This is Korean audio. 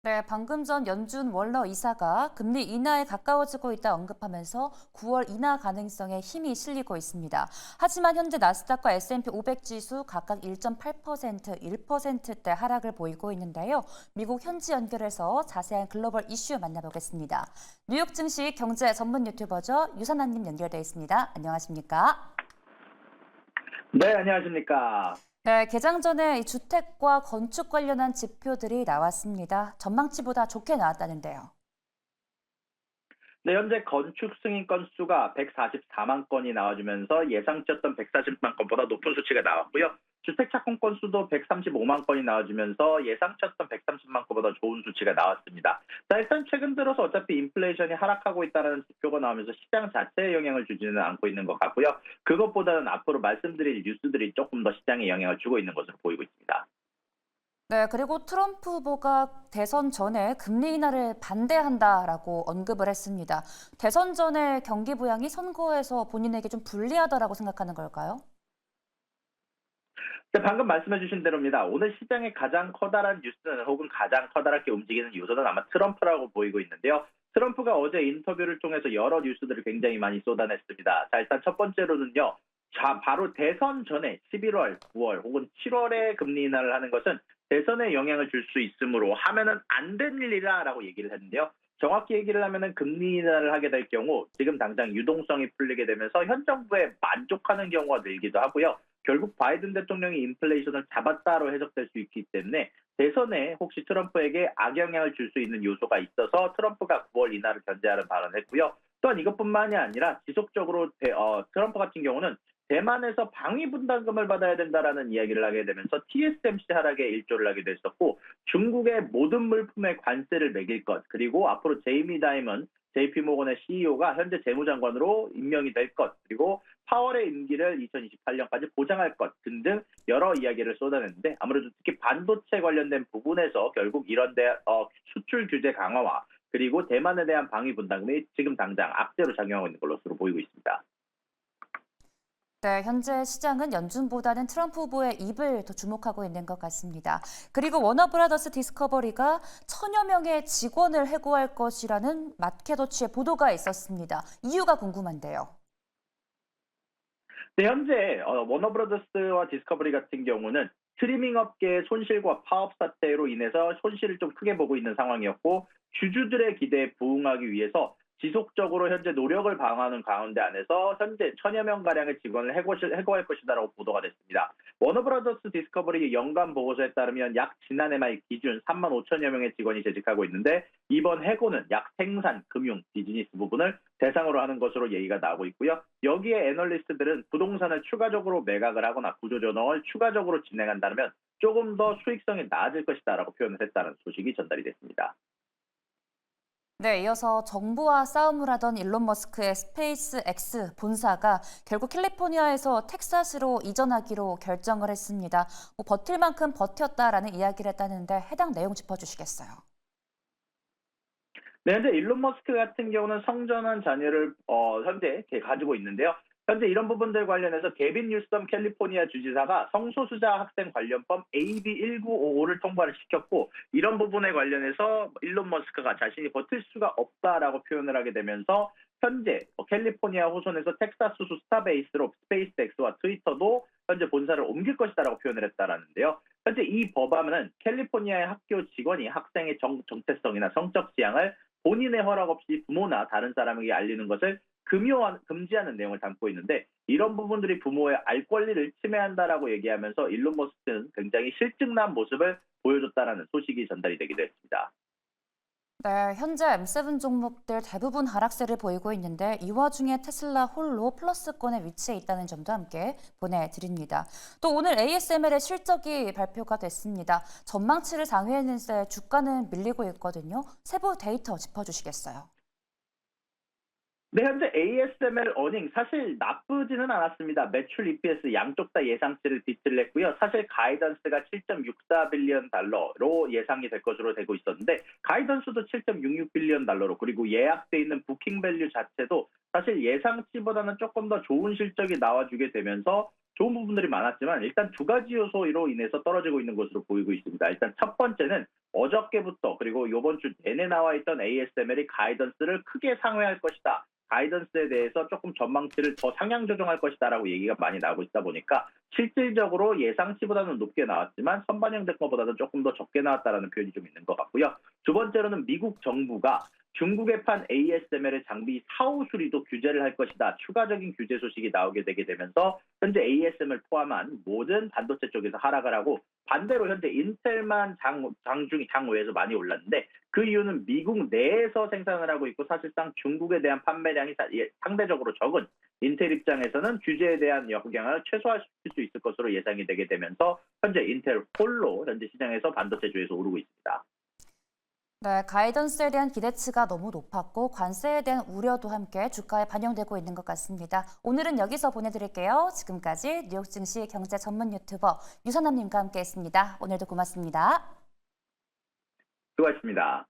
네, 방금 전 연준 월러 이사가 금리 인하에 가까워지고 있다 언급하면서 9월 인하 가능성에 힘이 실리고 있습니다. 하지만 현재 나스닥과 S&P 500 지수 각각 1.8%, 1%대 하락을 보이고 있는데요. 미국 현지 연결해서 자세한 글로벌 이슈 만나보겠습니다. 뉴욕 증시 경제 전문 유튜버죠. 유선아님 연결돼 있습니다. 안녕하십니까? 네, 안녕하십니까. 네, 개장 전에 이 주택과 건축 관련한 지표들이 나왔습니다. 전망치보다 좋게 나왔다는데요. 네, 현재 건축 승인 건수가 144만 건이 나와주면서 예상치였던 140만 건보다 높은 수치가 나왔고요. 주택 착공 건수도 135만 건이 나와주면서 예상치였던 130만 건보다 좋은 수치가 나왔습니다. 자, 일단 최근 들어서 어차피 인플레이션이 하락하고 있다는 지표가 나오면서 시장 자체에 영향을 주지는 않고 있는 것 같고요. 그것보다는 앞으로 말씀드릴 뉴스들이 조금 더 시장에 영향을 주고 있는 것으로 보이고 있습니다. 네, 그리고 트럼프 후보가 대선 전에 금리 인하를 반대한다라고 언급을 했습니다. 대선 전에 경기 부양이 선거에서 본인에게 좀 불리하다라고 생각하는 걸까요? 네, 방금 말씀해 주신 대로입니다. 오늘 시장의 가장 커다란 뉴스는 혹은 가장 커다랗게 움직이는 요소는 아마 트럼프라고 보이고 있는데요. 트럼프가 어제 인터뷰를 통해서 여러 뉴스들을 굉장히 많이 쏟아냈습니다. 자, 일단 첫 번째로는요. 자, 바로 대선 전에 11월, 9월 혹은 7월에 금리 인하를 하는 것은 대선에 영향을 줄 수 있으므로 하면은 안 될 일이라라고 얘기를 했는데요. 정확히 얘기를 하면은 금리 인하를 하게 될 경우 지금 당장 유동성이 풀리게 되면서 현 정부에 만족하는 경우가 늘기도 하고요. 결국 바이든 대통령이 인플레이션을 잡았다로 해석될 수 있기 때문에 대선에 혹시 트럼프에게 악영향을 줄 수 있는 요소가 있어서 트럼프가 9월 인하를 견제하는 발언을 했고요. 또한 이것뿐만이 아니라 지속적으로 트럼프 같은 경우는 대만에서 방위 분담금을 받아야 된다라는 이야기를 하게 되면서 TSMC 하락에 일조를 하게 됐었고 중국의 모든 물품에 관세를 매길 것 그리고 앞으로 제이미 다이먼 JP모건의 CEO가 현재 재무장관으로 임명이 될 것 그리고 파월의 임기를 2028년까지 보장할 것 등등 여러 이야기를 쏟아냈는데 아무래도 특히 반도체 관련된 부분에서 결국 이런 수출 규제 강화와 그리고 대만에 대한 방위 분담금이 지금 당장 악재로 작용하고 있는 것으로 보이고 있습니다. 네, 현재 시장은 연준보다는 트럼프 후보의 입을 더 주목하고 있는 것 같습니다. 그리고 워너브라더스 디스커버리가 천여 명의 직원을 해고할 것이라는 마켓워치의 보도가 있었습니다. 이유가 궁금한데요. 네, 현재 워너브라더스와 디스커버리 같은 경우는 스트리밍 업계의 손실과 파업 사태로 인해서 손실을 좀 크게 보고 있는 상황이었고 주주들의 기대에 부응하기 위해서 지속적으로 현재 노력을 방어하는 가운데 안에서 현재 천여 명 가량의 직원을 해고할 것이다라고 보도가 됐습니다. 워너브라더스 디스커버리 연간 보고서에 따르면 약 지난해 말 기준 3만 5천여 명의 직원이 재직하고 있는데 이번 해고는 약 생산, 금융, 비즈니스 부분을 대상으로 하는 것으로 얘기가 나오고 있고요. 여기에 애널리스트들은 부동산을 추가적으로 매각을 하거나 구조조정을 추가적으로 진행한다면 조금 더 수익성이 나아질 것이다라고 표현을 했다는 소식이 전달이 됐습니다. 네, 이어서 정부와 싸움을 하던 일론 머스크의 스페이스 X 본사가 결국 캘리포니아에서 텍사스로 이전하기로 결정을 했습니다. 버틸 만큼 버텼다라는 이야기를 했다는데 해당 내용 짚어주시겠어요? 네, 현재 일론 머스크 같은 경우는 성전환 자녀를 현재 가지고 있는데요. 현재 이런 부분들 관련해서 게빈 뉴섬 캘리포니아 주지사가 성소수자 학생 관련법 AB 1955를 통과를 시켰고 이런 부분에 관련해서 일론 머스크가 자신이 버틸 수가 없다라고 표현을 하게 되면서 현재 캘리포니아 호선에서 텍사스주 스타베이스로 스페이스X와 트위터도 현재 본사를 옮길 것이다라고 표현을 했다라는데요. 현재 이 법안은 캘리포니아의 학교 직원이 학생의 정체성이나 성적 지향을 본인의 허락 없이 부모나 다른 사람에게 알리는 것을 금지하는 내용을 담고 있는데 이런 부분들이 부모의 알 권리를 침해한다라고 얘기하면서 일론 머스크는 굉장히 실증난 모습을 보여줬다라는 소식이 전달이 되기도 했습니다. 네, 현재 M7 종목들 대부분 하락세를 보이고 있는데 이 와중에 테슬라 홀로 플러스권에 위치해 있다는 점도 함께 보내드립니다. 또 오늘 ASML의 실적이 발표가 됐습니다. 전망치를 상회했는데 주가는 밀리고 있거든요. 세부 데이터 짚어주시겠어요? 네, 현재 ASML 어닝 사실 나쁘지는 않았습니다. 매출 EPS 양쪽 다 예상치를 비트를 했고요. 사실 가이던스가 7.64 빌리언 달러로 예상이 될 것으로 되고 있었는데 가이던스도 7.66 빌리언 달러로 그리고 예약돼 있는 부킹 밸류 자체도 사실 예상치보다는 조금 더 좋은 실적이 나와주게 되면서 좋은 부분들이 많았지만 일단 두 가지 요소로 인해서 떨어지고 있는 것으로 보이고 있습니다. 일단 첫 번째는 어저께부터 그리고 이번 주 내내 나와 있던 ASML이 가이던스를 크게 상회할 것이다. 가이던스에 대해서 조금 전망치를 더 상향 조정할 것이다라고 얘기가 많이 나오고 있다 보니까 실질적으로 예상치보다는 높게 나왔지만 선반영된 것보다는 조금 더 적게 나왔다라는 표현이 좀 있는 것 같고요. 두 번째로는 미국 정부가 중국에 판 ASML의 장비 사후 수리도 규제를 할 것이다. 추가적인 규제 소식이 나오게 되게 되면서 현재 ASML 포함한 모든 반도체 쪽에서 하락을 하고 반대로 현재 인텔만 장외에서 많이 올랐는데 그 이유는 미국 내에서 생산을 하고 있고 사실상 중국에 대한 판매량이 상대적으로 적은 인텔 입장에서는 규제에 대한 영향을 최소화시킬 수 있을 것으로 예상이 되게 되면서 현재 인텔 홀로 현재 시장에서 반도체주에서 오르고 있습니다. 네, 가이던스에 대한 기대치가 너무 높았고 관세에 대한 우려도 함께 주가에 반영되고 있는 것 같습니다. 오늘은 여기서 보내드릴게요. 지금까지 뉴욕 증시 경제 전문 유튜버 유선남님과 함께했습니다. 오늘도 고맙습니다. 수고하셨습니다.